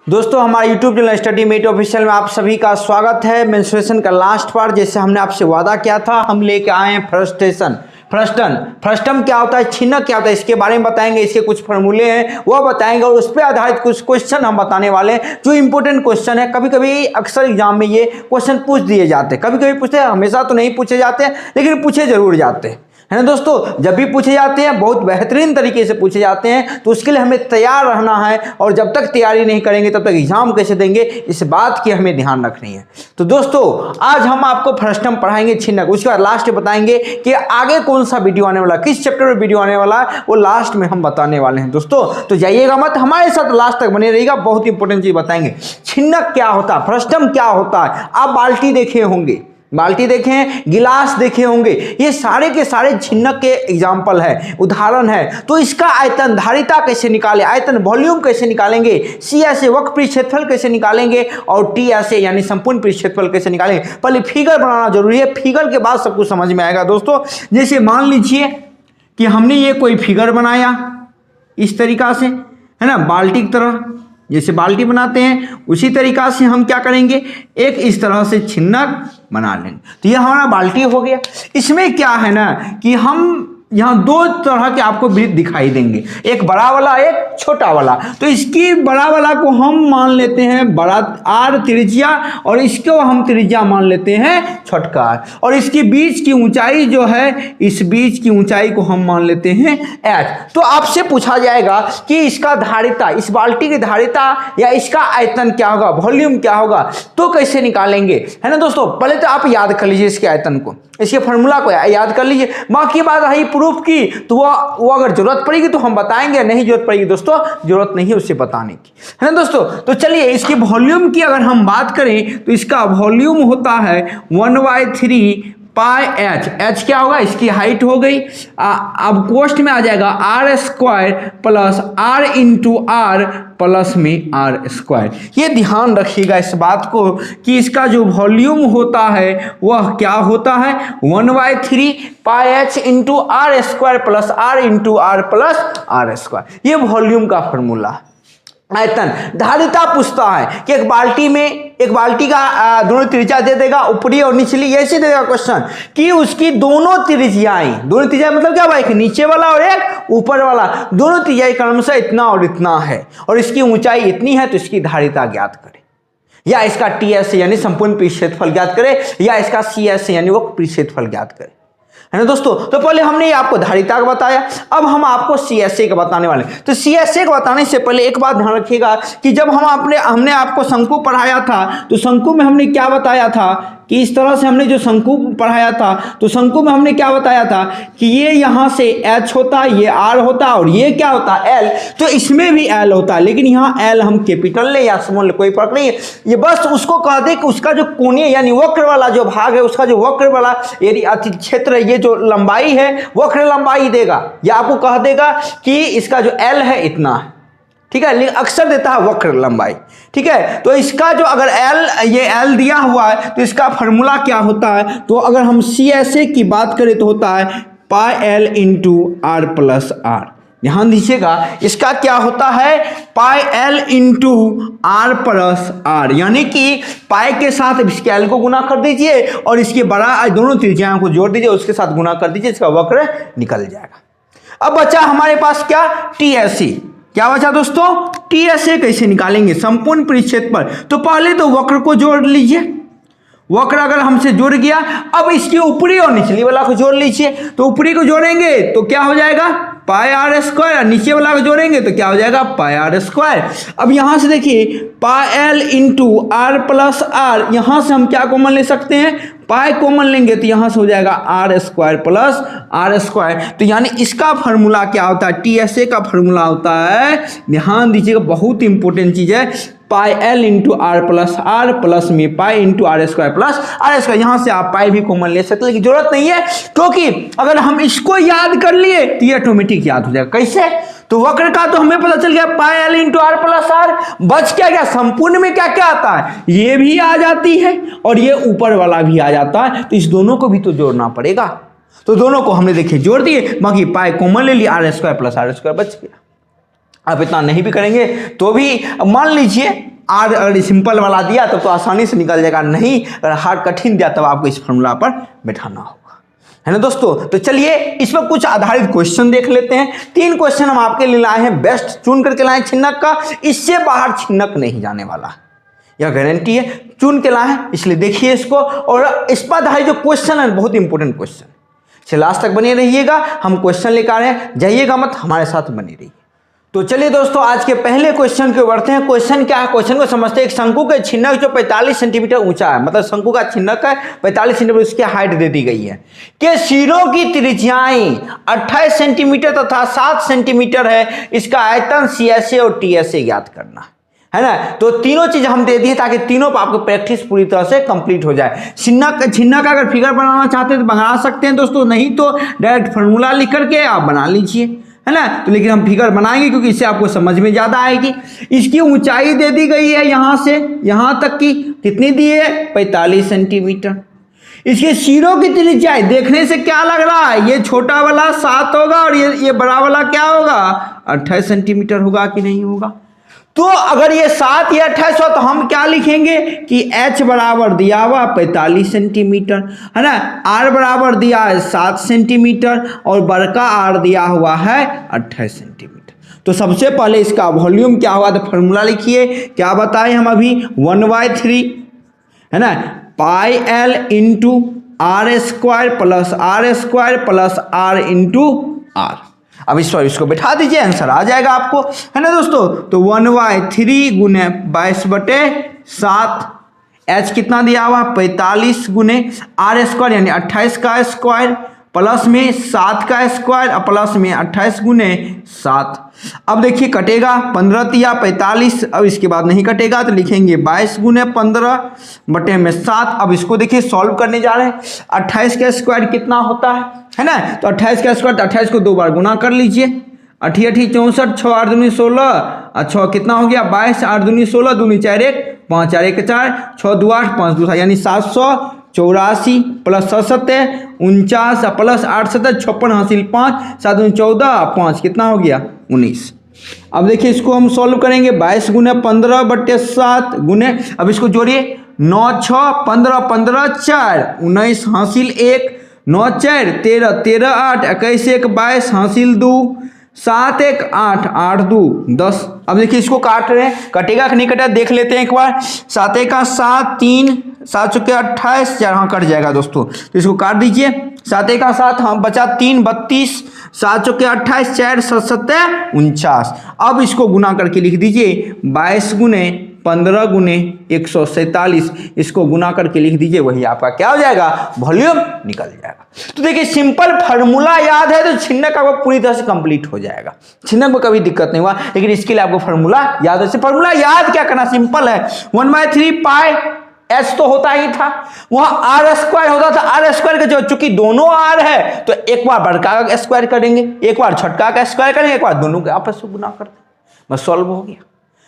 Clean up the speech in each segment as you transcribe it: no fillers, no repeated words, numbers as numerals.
दोस्तों हमारे YouTube channel Study Mate Official में आप सभी का स्वागत है। मेंस्ट्रुएशन का लास्ट पार्ट, जैसे हमने आपसे वादा किया था, हम लेके आए हैं फ्रस्टम क्या होता है, छिनक क्या होता है, इसके बारे में बताएंगे। इसके कुछ फॉर्मूले हैं वो बताएंगे और उस पर आधारित कुछ क्वेश्चन हम बताने वाले हैं जो इंपॉर्टेंट क्वेश्चन है। कभी कभी अक्सर एग्जाम में ये क्वेश्चन पूछ दिए जाते हैं, कभी कभी पूछते हैं, हमेशा तो नहीं पूछे जाते हैं लेकिन पूछे जरूर जाते हैं, है ना दोस्तों। जब भी पूछे जाते हैं बहुत बेहतरीन तरीके से पूछे जाते हैं, तो उसके लिए हमें तैयार रहना है और जब तक तैयारी नहीं करेंगे तब तक एग्जाम कैसे देंगे, इस बात की हमें ध्यान रखनी है। तो दोस्तों आज हम आपको फ्रस्टम पढ़ाएंगे छिनक, उसके बाद लास्ट में बताएंगे कि आगे कौन सा वीडियो आने वाला, किस चैप्टर में वीडियो आने वाला है, वो लास्ट में हम बताने वाले हैं दोस्तों। तो जाइएगा मत, हमारे साथ लास्ट तक बने रहिएगा, बहुत इंपॉर्टेंट चीज बताएंगे। छिनक क्या होता है, फ्रस्टम क्या होता है। आप बाल्टी देखे होंगे, बाल्टी देखे हैं, गिलास देखे होंगे, ये सारे के सारे छिनक के एग्जाम्पल है, उदाहरण है। तो इसका आयतन धारिता कैसे निकाले, आयतन वॉल्यूम कैसे निकालेंगे, सी ऐसे वक्र पृष्ठफल कैसे निकालेंगे और टी ऐसे यानी संपूर्ण पृष्ठफल कैसे निकालेंगे। पहले फिगर बनाना जरूरी है, फिगर के बाद सब कुछ समझ में आएगा दोस्तों। जैसे मान लीजिए कि हमने ये कोई फिगर बनाया इस तरीका से, है ना, बाल्टी की तरह, जैसे बाल्टी बनाते हैं उसी तरीका से हम क्या करेंगे, एक इस तरह से छिनक बना लेंगे। तो ये हमारा बाल्टी हो गया। इसमें क्या है ना कि हम यहाँ दो तरह के आपको वृत्त दिखाई देंगे, एक बड़ा वाला एक छोटा वाला। तो इसकी बड़ा वाला को हम मान लेते हैं बड़ा आर त्रिज्या और इसको हम त्रिज्या मान लेते हैं छोटका आर, और इसके बीच की ऊंचाई जो है, इस बीच की ऊंचाई को हम मान लेते हैं एच। तो आपसे पूछा जाएगा कि इसका धारिता, इस बाल्टी की धारिता या इसका आयतन क्या होगा, वॉल्यूम क्या होगा, तो कैसे निकालेंगे, है ना दोस्तों। पहले तो आप याद कर लीजिए इसके आयतन को, इसके फॉर्मूला को याद कर लीजिए। बाकी बात रही प्रूफ की, तो वो अगर जरूरत पड़ेगी तो हम बताएंगे, नहीं जरूरत पड़ेगी दोस्तों, जरूरत नहीं है उससे बताने की, है ना दोस्तों। तो चलिए इसके वॉल्यूम की अगर हम बात करें तो इसका वॉल्यूम होता है 1/3 पाई एच। एच क्या होगा, इसकी हाइट हो गई। अब कोष्ट में आ जाएगा R square plus are into are plus में आर स्क्वायर। ये ध्यान रखिएगा इस बात को कि इसका जो वॉल्यूम होता है वह क्या होता है, 1/3 pi h into are square plus are into are plus are square. ये वॉल्यूम का फॉर्मूला है। आयतन धारिता पूछता है कि एक बाल्टी का दोनों त्रिज्या दे देगा, ऊपरी और निचली, ऐसे देगा क्वेश्चन कि उसकी दोनों त्रिज्याएं, दोनों त्रिज्या मतलब क्या भाई, एक नीचे वाला और एक ऊपर वाला, दोनों त्रिज्याएं क्रमशः इतना और इतना है और इसकी ऊंचाई इतनी है, तो इसकी धारिता ज्ञात करें, या इसका टी एस यानी संपूर्ण पृष्ठफल ज्ञात करे, या इसका सी एस यानी वो पृष्ठफल ज्ञात करे, है ना दोस्तों। तो पहले हमने आपको धारिता का बताया, अब हम आपको CSA का बताने वाले हैं। तो CSA का बताने से पहले एक बात ध्यान रखिएगा कि जब हमने आपको शंकु पढ़ाया था, तो शंकु में हमने क्या बताया था कि इस तरह से हमने जो शंकु पढ़ाया था, तो शंकु में हमने क्या बताया था कि ये यहाँ से H होता, ये R होता और ये क्या होता L। तो इसमें भी L होता है, लेकिन यहाँ L हम कैपिटल ले या स्मॉल ले, कोई फर्क नहीं है। ये बस उसको कह दे कि उसका जो कोणीय यानी वक्र वाला जो भाग है, उसका जो वक्र वाला यदि क्षेत्र है, ये जो लंबाई है वक्र लंबाई देगा, या आपको कह देगा कि इसका जो L है इतना है, ठीक है, लेकिन अक्सर देता है वक्र लंबाई, ठीक है। तो इसका जो अगर ये L दिया हुआ है तो इसका फॉर्मूला क्या होता है, तो अगर हम CSA की बात करें तो होता है pi L into are plus R. ध्यान दीजिएगा, इसका क्या होता है, pi L into are plus R, यानी कि पाई के साथ इसके L को गुना कर दीजिए और इसके बड़ा दोनों त्रिज्याओं को जोड़ दीजिए, उसके साथ गुना कर दीजिए, इसका वक्र निकल जाएगा। अब बचा हमारे पास क्या, TSA। क्या बचा दोस्तों, TSA कैसे निकालेंगे, संपूर्ण पृष्ठफल। तो पहले तो वक्र को जोड़ लीजिए, वक्र अगर हमसे जुड़ गया, अब इसके ऊपरी और निचली वाला को जोड़ लीजिए। तो ऊपरी को जोड़ेंगे तो क्या हो जाएगा पाई आर स्क्वायर, और नीचे वाला को जोड़ेंगे तो क्या हो जाएगा पाई आर स्क्वायर। अब यहां से देखिए pi L into are plus R, यहां से हम क्या कॉमन ले सकते हैं, पाई कॉमन लेंगे तो यहां से हो जाएगा R square plus are square. तो यानी इसका फॉर्मूला क्या होता है, TSA का फॉर्मूला होता है, ध्यान दीजिएगा बहुत इंपॉर्टेंट चीज है, pi L into are plus में pi into are square plus are square. यहां से आप पाई भी कॉमन ले सकते हैं, लेकिन जरूरत नहीं है, क्योंकि अगर हम इसको याद कर लिए तो ये ऑटोमेटिक याद हो जाएगा। कैसे, तो वक्र का तो हमें पता चल गया pi L into are plus R, बच क्या गया, संपूर्ण में क्या क्या आता है, ये भी आ जाती है और ये ऊपर वाला भी आ जाता है, तो इस दोनों को भी तो जोड़ना पड़ेगा। तो दोनों को हमने देखिए जोड़ दिए, बाकी पाई कॉमन ले लिया, R square plus are square बच गया। आप इतना नहीं भी करेंगे तो भी मान लीजिए आर अगर सिंपल वाला दिया तब तो आसानी से निकल जाएगा, नहीं अगर हार्ड कठिन दिया तब आपको इस फॉर्मूला पर बैठाना होगा, है ना दोस्तों। तो चलिए इसमें कुछ आधारित क्वेश्चन देख लेते हैं। 3 क्वेश्चन हम आपके लिए लाए हैं, बेस्ट चुन करके लाए छिन्नक का, इससे बाहर छिन्नक नहीं जाने वाला, यह गारंटी है, चुन के लाए हैं, इसलिए देखिए इसको। और इस पर आधारित जो क्वेश्चन है बहुत इंपॉर्टेंट क्वेश्चन, चलिए लास्ट तक बने रहिएगा, हम क्वेश्चन लेकर आ रहे हैं, जाइएगा मत, हमारे साथ बने रहिए। तो चलिए दोस्तों आज के पहले क्वेश्चन के बढ़ते हैं। क्वेश्चन क्या है, क्वेश्चन को समझते हैं। एक शंकु के छिन्नक जो 45 सेंटीमीटर ऊंचा है, मतलब शंकु का छिन्नक है 45 सेंटीमीटर, उसकी हाइट दे दी गई है कि सिरों की त्रिज्याएं 28 सेंटीमीटर तथा 7 सेंटीमीटर है, इसका आयतन CSA और TSA ज्ञात करना है ना। तो तीनों चीज हम दे दिए ताकि तीनों पर आपको प्रैक्टिस पूरी तरह से कंप्लीट हो जाए। छिन्नक का अगर फिगर बनाना चाहते हैं तो बना सकते हैं दोस्तों, नहीं तो डायरेक्ट फार्मूला लिख करके आप बना लीजिए, है ना। तो लेकिन हम फिगर बनाएंगे क्योंकि इससे आपको समझ में ज्यादा आएगी। इसकी ऊंचाई दे दी गई है यहां से यहां तक की, कितनी दी है 45 सेंटीमीटर। इसके सिरों की त्रिज्या देखने से क्या लग रहा है, ये छोटा वाला 7 होगा और ये बड़ा वाला क्या होगा 28 सेंटीमीटर होगा कि नहीं होगा। तो अगर ये 7 या 28 हो तो हम क्या लिखेंगे कि H बराबर दिया हुआ 45 सेंटीमीटर, है ना, R बराबर दिया है 7 सेंटीमीटर और बड़का R दिया हुआ है 28 सेंटीमीटर। तो सबसे पहले इसका वॉल्यूम क्या होगा, तो फॉर्मूला लिखिए, क्या बताएं हम अभी 1/3, है ना, पाई L into R² plus R² plus R into R। अब इसको बैठा दीजिए, आंसर आ जाएगा आपको, है ना दोस्तों। तो 1/3 गुने 22/7, H कितना दिया हुआ 45 गुने R² यानी 28 का स्क्वायर प्लस में 7 का स्क्वायर प्लस में 28 गुने 7। अब देखिए कटेगा 15 तिया 45, अब इसके बाद नहीं कटेगा तो लिखेंगे 22 गुने 15 बटे में 7। अब इसको देखिए सॉल्व करने जा रहे हैं, 28 का स्क्वायर कितना होता है ना, तो 28 का स्क्वायर, तो 28 को 2 बार गुना कर लीजिए, 8 8 64, 6 8 दूनी 16, 6 कितना हो गया 22, 8 दूनी 16, दूनी 4 1 5 4 1 4, 6 2 8 5 2 7 यानी 784 प्लस 7 49 प्लस 8 7 56 हासिल 5 7 दूनी 14 5 कितना हो गया 19। अब देखिए इसको हम सॉल्व करेंगे, 22 गुने 15 बटे 7 गुने, अब इसको जोड़िए 9 6 15 15 4 19 हासिल 1 9 4 13 13 8 21 1 22 हासिल 2 7 1 8 8 2 10। अब देखिए इसको काट रहे हैं, कटेगा कि नहीं कटेगा देख लेते हैं एक बार। 7 1 का 7 3 7 चुके 28, 4 हाँ कट जाएगा दोस्तों, तो इसको काट दीजिए। 7 1 का 7 हाँ बचा 3 32, 7 चुके 28, 4 7 7 49। अब इसको गुना करके लिख दीजिए 22 गुने 15 गुने 147, इसको गुना करके लिख दीजिए, वही आपका क्या हो जाएगा वॉल्यूम निकल जाएगा। तो देखिए सिंपल फार्मूला याद है तो छिन्नक आपको पूरी तरह से कंप्लीट हो जाएगा, छिन्नक में कभी दिक्कत नहीं हुआ। लेकिन इसके लिए आपको फार्मूला याद है, फार्मूला याद क्या करना सिंपल है, 1/3 पाई H तो होता ही था, वहां R² होता था, R² का जो चूंकि दोनों R है तो एक बार बड़का का स्क्वायर करेंगे, एक बार छोटका का स्क्वायर करेंगे, एक बार दोनों के आपस में गुना कर देंगे, बस सॉल्व हो गया,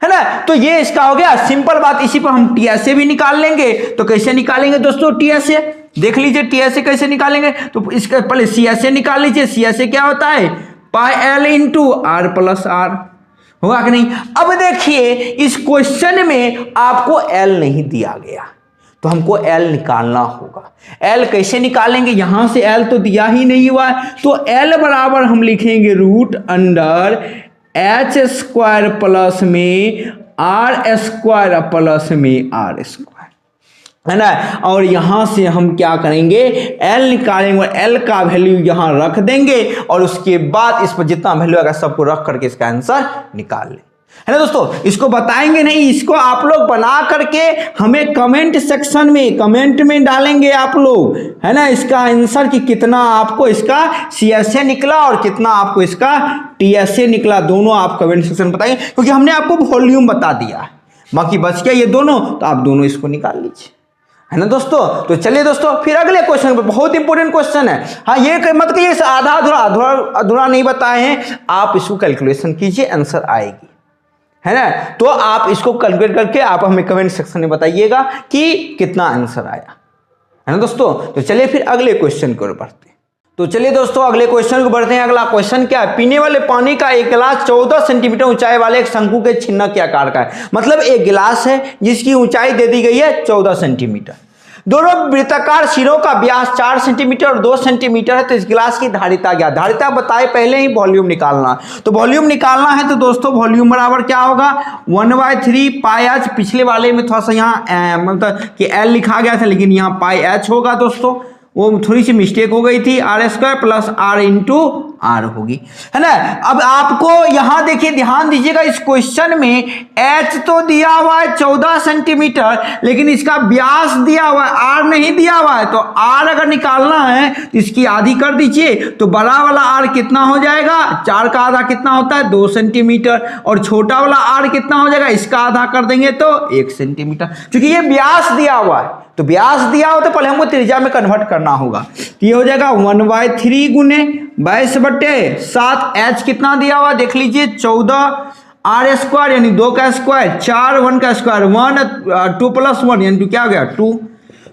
है ना। तो ये इसका हो गया सिंपल बात। इसी पर हम TSA भी निकाल लेंगे, तो कैसे निकालेंगे दोस्तों TSA देख लीजिए, TSA कैसे निकालेंगे, तो इसका पहले CSA निकाल लीजिए। CSA क्या होता है pi L into R plus R, होगा कि नहीं। अब देखिए इस क्वेश्चन में आपको L नहीं दिया गया तो हमको L निकालना होगा। L कैसे निकालेंगे, यहां से L तो दिया ही नहीं हुआ है, तो L बराबर हम लिखेंगे रूट अंडर H² प्लस में R² प्लस में R², है ना। और यहां से हम क्या करेंगे L निकालेंगे और L का वैल्यू यहां रख देंगे और उसके बाद इस पर जितना वैल्यू आएगा सबको रख करके इसका आंसर निकाल लें, है ना दोस्तों। इसको बताएंगे नहीं, इसको आप लोग बना करके हमें कमेंट सेक्शन में कमेंट में डालेंगे आप लोग, है ना, इसका आंसर कि कितना आपको इसका CSA निकला और कितना आपको इसका TSA निकला, दोनों आप कमेंट सेक्शन में बताएंगे, क्योंकि हमने आपको वॉल्यूम बता दिया है, बाकी बच गया ये दोनों, तो आप दोनों इसको निकाल लीजिए, है ना दोस्तों। तो चलिए दोस्तों फिर अगले क्वेश्चन पे, बहुत इंपॉर्टेंट क्वेश्चन है। हाँ ये मत कहिए आधा अधूरा नहीं बताए हैं, आप इसको कैलकुलेशन कीजिए आंसर आएगी, है ना। तो आप इसको कैलकुलेट करके आप हमें कमेंट सेक्शन में बताइएगा कि कितना आंसर आया, है ना दोस्तों। तो चलिए फिर अगले क्वेश्चन की ओर बढ़ते हैं। तो चलिए दोस्तों अगले क्वेश्चन को बढ़ते हैं। अगला क्वेश्चन क्या है, पीने वाले पानी का एक गिलास 14 सेंटीमीटर ऊंचाई वाले एक शंकु के छिन्नक के आकार का है। मतलब एक गिलास है जिसकी ऊंचाई दे दी गई है 14 सेंटीमीटर। दोनों वृत्ताकार सिरों का व्यास 4 सेंटीमीटर और 2 सेंटीमीटर है। तो इस गिलास की धारिता क्या, धारिता बताए पहले ही वॉल्यूम निकालना। तो वॉल्यूम निकालना है तो दोस्तों वॉल्यूम बराबर क्या होगा 1/3 पाई एच। पिछले वाले में थोड़ा सा यहाँ मतलब कि एल लिखा गया था लेकिन यहाँ पाई एच होगा दोस्तों, वो थोड़ी सी मिस्टेक हो गई थी। r² plus r into are होगी, है ना। अब आपको यहां देखिए ध्यान दीजिएगा, इस क्वेश्चन में h तो दिया हुआ है 14 सेंटीमीटर लेकिन इसका व्यास दिया हुआ है, r नहीं दिया हुआ है। तो r अगर निकालना है तो इसकी आधी कर दीजिए तो बड़ा वाला r कितना हो जाएगा, 4 का आधा कितना होता है 2 सेंटीमीटर, और छोटा वाला r कितना हो जाएगा, इसका आधा कर देंगे तो 1 सेंटीमीटर। क्योंकि ये व्यास दिया हुआ है तो व्यास दिया हो तो पहले हमको त्रिज्या में कन्वर्ट करना होगा। तो ये हो जाएगा 1/3 गुने 22/7। h कितना दिया हुआ देख लीजिए 14, r² यानी 2 का स्क्वायर, 4 1 का स्क्वायर 1 2 प्लस 1 यानी क्या हो गया 2।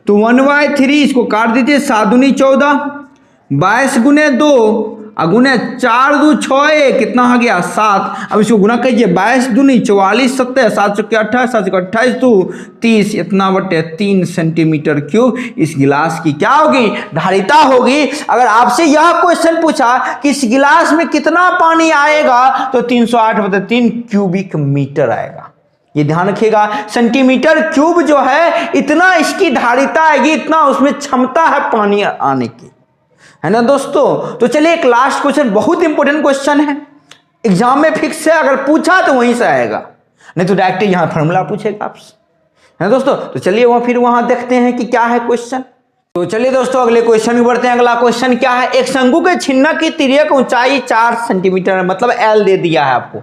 तो 1/3 इसको काट दीजिए, 7 दूनी 14, 22 गुने 2 गुने 4 2 6 कितना हो गया 7। अब इसको गुना कीजिए, 22 दूनी 44 7 7 चौके 28 7 चौके 28 2 30 इतना बटे 3 सेंटीमीटर क्यूब इस गिलास की क्या होगी, धारिता होगी। अगर आपसे यह क्वेश्चन पूछा कि इस गिलास में कितना पानी आएगा तो 308/3 क्यूबिक मीटर आएगा। ये ध्यान रखिएगा, सेंटीमीटर क्यूब जो है इतना इसकी धारिता आएगी, इतना उसमें क्षमता है पानी आने की, है ना दोस्तों। तो चलिए एक लास्ट क्वेश्चन, बहुत इंपॉर्टेंट क्वेश्चन है, एग्जाम में फिक्स है, अगर पूछा तो वहीं से आएगा, नहीं तो डायरेक्ट यहां फॉर्मूला पूछेगा आपसे, है ना दोस्तों। तो चलिए वहां देखते हैं कि क्या है क्वेश्चन। तो चलिए दोस्तों अगले क्वेश्चन में बढ़ते हैं। अगला क्वेश्चन क्या है, एक शंकु के छिन्नक की तिर्यक ऊंचाई 4 सेंटीमीटर मतलब एल दे दिया है आपको।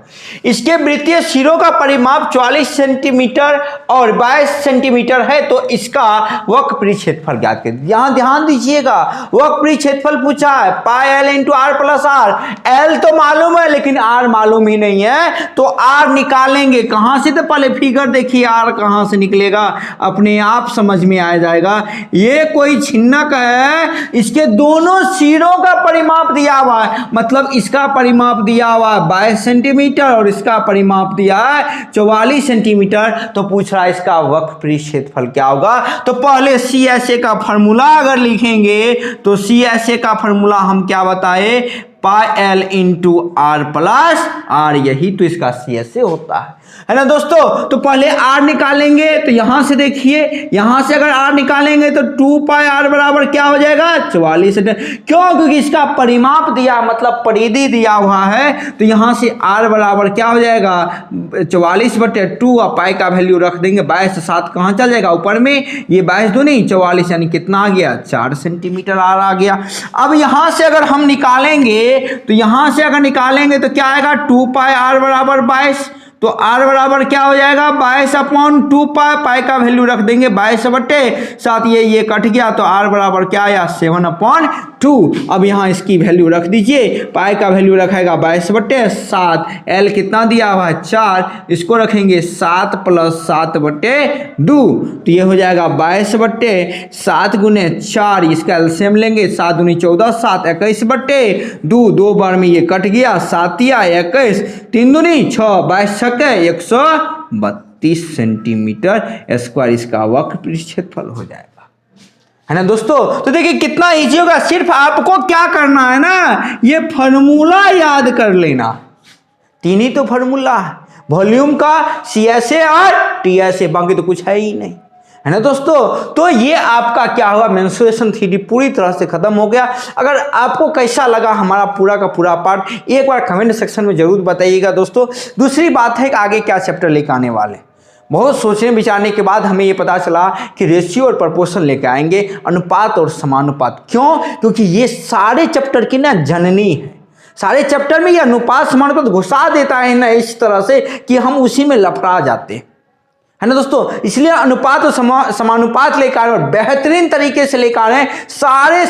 इसके वृत्तीय सिरों का परिमाप 44 सेंटीमीटर और 22 सेंटीमीटर है। तो इसका वक्र क्षेत्रफल ज्ञात करिए। यहां ध्यान दीजिएगा, वक्र क्षेत्रफल पूछा है pi L into are plus R. L तो मालूम है लेकिन आर मालूम ही नहीं है, तो आर निकालेंगे कहां से, तो पहले फिगर देखिए आर कहां से निकलेगा, अपने आप समझ में आ जाएगा। ये कोई छिन्नक है, इसके दोनों सिरों का परिमाप दिया हुआ है, मतलब इसका परिमाप दिया हुआ है 22 सेंटीमीटर और इसका परिमाप दिया है 44 सेंटीमीटर। तो पूछ रहा है इसका वक्र क्षेत्रफल क्या होगा। तो पहले CSA का फॉर्मूला अगर लिखेंगे तो CSA का फॉर्मूला हम क्या बताए, pi L into are plus R, यही तो इसका CSA होता है ना दोस्तों। तो पहले R निकालेंगे, तो यहां से देखिए, यहां से अगर R निकालेंगे तो 2 पाई आर बराबर क्या हो जाएगा 44। क्यों, क्योंकि इसका परिमाप दिया मतलब परिधि दिया हुआ है। तो यहां से R बराबर क्या हो जाएगा 44/2, और पाई का वैल्यू रख देंगे 22 से 7 कहां चल जाएगा ऊपर में, ये 22 दूनी 44 यानी कितना आ गया 4 सेंटीमीटर R आ गया। अब यहां से अगर हम निकालेंगे तो यहां से अगर निकालेंगे तो क्या आएगा 2 पाई आर बराबर 22। तो R बराबर क्या हो जाएगा 22/2 पाई, पाई का वैल्यू रख देंगे 22/7, ये कट गया तो R बराबर क्या आया 7/2। अब यहाँ इसकी वैल्यू रख दीजिए, पाई का वैल्यू रखेगा 22/7, L कितना दिया हुआ है 4, इसको रखेंगे 7 + 7/2, तो ये हो जाएगा 22/7 गुने 4, इसका एलसीएम लेंगे 7 दूनी 14 7 21/2, 2 बार में ये कट गया 7 या 21, 3 दूनी 6 22 132 सेंटीमीटर स्क्वायर इसका वक्र क्षेत्रफल हो जाएगा, है ना दोस्तों। तो देखिए कितना इजी होगा, सिर्फ आपको क्या करना है ना, ये फॉर्मूला याद कर लेना। 3 ही तो फॉर्मूला है, वॉल्यूम का, CSA और TSA, बाकी तो कुछ है ही नहीं, है ना दोस्तों। तो ये आपका क्या हुआ, मेंस्ट्रुएशन थ्योरी पूरी तरह से खत्म हो गया। अगर आपको कैसा लगा हमारा पूरा का पूरा पार्ट, एक बार कमेंट सेक्शन में जरूर बताइएगा दोस्तों। दूसरी बात है कि आगे क्या चैप्टर लेकर आने वाले, बहुत सोचने विचारने के बाद हमें ये पता चला कि रेशियो और प्रपोर्शन लेकर आएंगे, अनुपात और समानुपात। क्यों, क्योंकि ये सारे चैप्टर की ना जननी है, सारे चैप्टर में ये अनुपात समानुपात घुसा देता है ना इस तरह से कि हम उसी में लपटा जाते हैं, है ना दोस्तों। इसलिए अनुपात और समानुपात लेकर और बेहतरीन तरीके से लेकर आए, सारे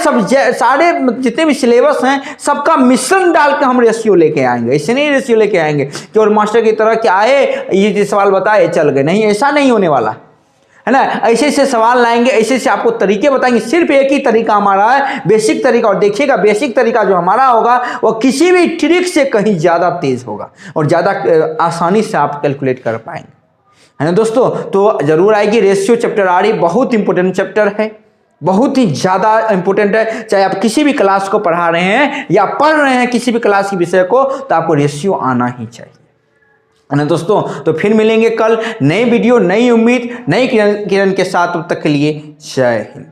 जितने भी सिलेबस हैं सबका मिश्रण डाल के हम रेशियो लेके आएंगे। ऐसे नहीं रेशियो लेके आएंगे कि और मास्टर की तरह कि आए ये सवाल बताए चल गए, नहीं, ऐसा नहीं होने वाला। है ना। ऐसे ऐसे सवाल लाएंगे, ऐसे ऐसे आपको तरीके बताएंगे। सिर्फ एक ही तरीका हमारा है, बेसिक तरीका, और देखिएगा बेसिक तरीका जो हमारा होगा वो किसी भी ट्रिक से कहीं ज़्यादा तेज होगा और ज़्यादा आसानी से आप कैलकुलेट कर पाएंगे, है ना दोस्तों। तो जरूर आएगी रेशियो चैप्टर आ रही, बहुत इंपॉर्टेंट चैप्टर है, बहुत ही ज़्यादा इंपॉर्टेंट है। चाहे आप किसी भी क्लास को पढ़ा रहे हैं या पढ़ रहे हैं किसी भी क्लास के विषय को, तो आपको रेशियो आना ही चाहिए, है ना दोस्तों। तो फिर मिलेंगे कल नई वीडियो, नई उम्मीद, नई किरण के साथ। तब तक के लिए जय हिंद।